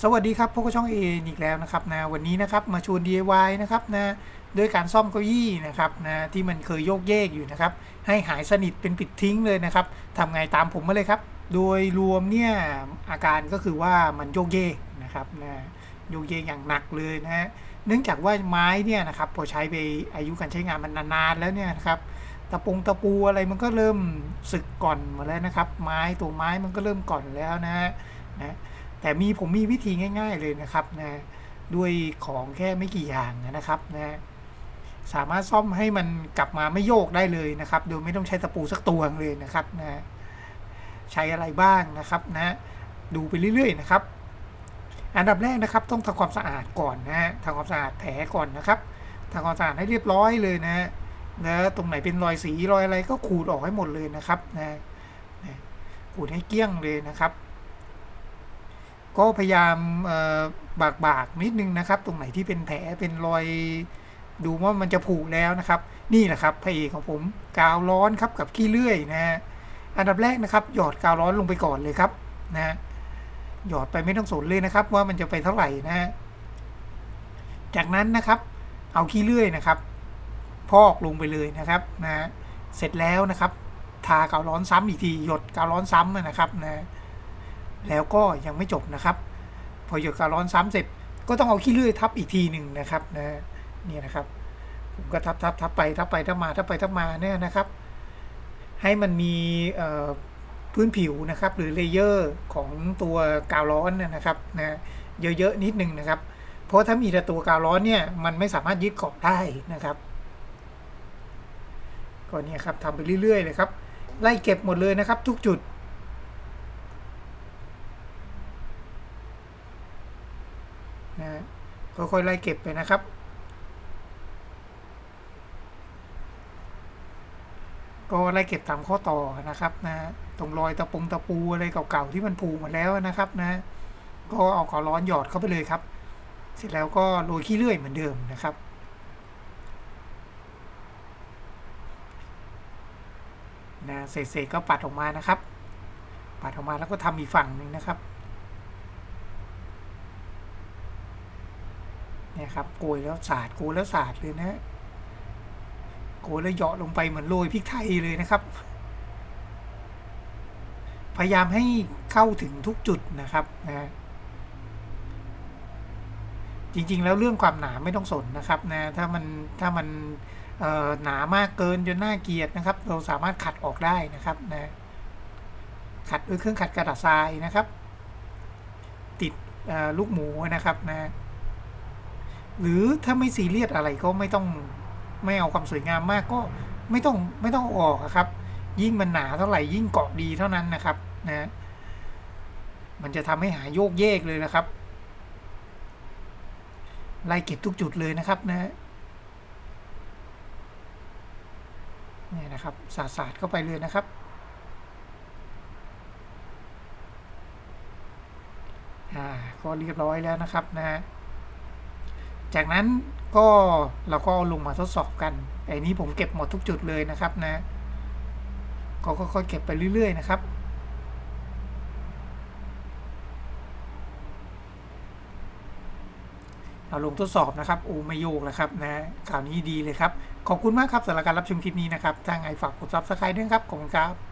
สวัสดีครับพบกับช่องเออีกแล้วนะครับนะวันนี้นะครับมาชวน DIY นะครับนะด้วยการซ่อมเก้าอี้นะครับนะที่มันเคยโยกเยกอยู่นะครับให้หายสนิทเป็นปิดทิ้งเลยนะครับทำไงตามผมมาเลยครับโดยรวมเนี่ยอาการก็คือว่ามันโยกเยกนะครับนะโยกเยกอย่างหนักเลยนะฮะเนื่องจากว่าไม้เนี่ยนะครับพอใช้ไปอายุการใช้งานมันนานๆแล้วเนี่ยนะครับตะปูอะไรมันก็เริ่มสึกก่อนหมดแล้วนะครับตัวไม้มันก็เริ่มก่อนแล้วนะแต่ผมมีวิธีง่ายๆเลยนะครับนะด้วยของแค่ไม่กี่อย่างนะครับนะสามารถซ่อมให้มันกลับมาไม่โยกได้เลยนะครับโดยไม่ต้องใช้ตะปูสักตัวเลยนะครับนะใช้อะไรบ้างนะครับนะดูไปเรื่อยๆนะครับอันดับแรกนะครับต้องทำความสะอาดก่อนนะฮะทำความสะอาดแผลก่อนนะครับทำความสะอาดให้เรียบร้อยเลยนะแล้วตรงไหนเป็นรอยสีรอยอะไรก็ขูดออกให้หมดเลยนะครับนะขูดให้เกลี้ยงเลยนะครับก็พยายามบากนิดนึงนะครับตรงไหนที่เป็นแผลเป็นรอยดูว่ามันจะผุแล้วนะครับนี่แหละครับพระเอกของผมกาวร้อนครับกับขี้เลื่อยนะฮะอันดับแรกนะครับหยอดกาวร้อนลงไปก่อนเลยครับนะหยอดไปไม่ต้องสนเลยนะครับว่ามันจะไปเท่าไหร่นะฮะจากนั้นนะครับเอาขี้เลื่อยนะครับพอกลงไปเลยนะครับนะเสร็จแล้วนะครับทากาวร้อนซ้ำอีกทีหยดกาวร้อนซ้ำนะครับนะแล้วก็ยังไม่จบนะครับพอหยดกาวร้อนซ้ำเสร็จก็ต้องเอาขี้เลื่อยทับอีกทีหนึ่งนะครับนะนี่นะครับผมก็ทับไปทับมาเนี่ยนะครับให้มันมีพื้นผิวนะครับหรือเลเยอร์ของตัวกาวร้อนนะครับนะเยอะๆนิดนึงนะครับเพราะถ้ามีแต่ตัวกาวร้อนเนี่ยมันไม่สามารถยึดเกาะได้นะครับก็เนี่ยครับทำไปเรื่อยๆเลยครับไล่เก็บหมดเลยนะครับทุกจุดนะค่อยๆไล่เก็บไปนะครับก็ไล่เก็บตามข้อต่อนะครับนะตรงรอยตะปูอะไรเก่าๆที่มันผุหมดแล้วนะครับนะก็เอากาวร้อนหยอดเข้าไปเลยครับเสร็จแล้วก็โรยขี้เลื่อยเหมือนเดิมนะครับนะเศษก็ปัดออกมานะครับปัดออกมาแล้วก็ทำอีกฝั่งหนึ่งนะครับเนี่ยครับโกยแล้วสาดเลยนะโกยแล้วเหยาะลงไปเหมือนโรยพริกไทยเลยนะครับพยายามให้เข้าถึงทุกจุดนะครับนะจริงๆแล้วเรื่องความหนาไม่ต้องสนนะครับนะถ้ามันหนามากเกินจนน่าเกลียดนะครับเราสามารถขัดออกได้นะครับนะขัดด้วยเครื่องขัดกระดาษทรายนะครับติดลูกหมูนะครับนะหรือถ้าไม่ซีเรียสอะไรก็ไม่เอาความสวยงามมากก็ไม่ต้องออกครับยิ่งมันหนาเท่าไหร่ยิ่งเกาะดีเท่านั้นนะครับนะมันจะทำให้หายโยกเยกเลยนะครับไล่เก็บทุกจุดเลยนะครับนะนี่นะครับสาดเข้าไปเลยนะครับก็เรียบร้อยแล้วนะครับนะจากนั้นก็เราก็เอาลงมาทดสอบกันไอ้นี้ผมเก็บหมดทุกจุดเลยนะครับนะก็ค่อยๆเก็บไปเรื่อยๆนะครับเอาลงทดสอบนะครับโอ้ไม่โยกแล้วครับนะข่าวนี้ดีเลยครับขอบคุณมากครับสำหรับการรับชมคลิปนี้นะครับถ้าไงฝากกด Subscribe ด้วยครับขอบคุณครับ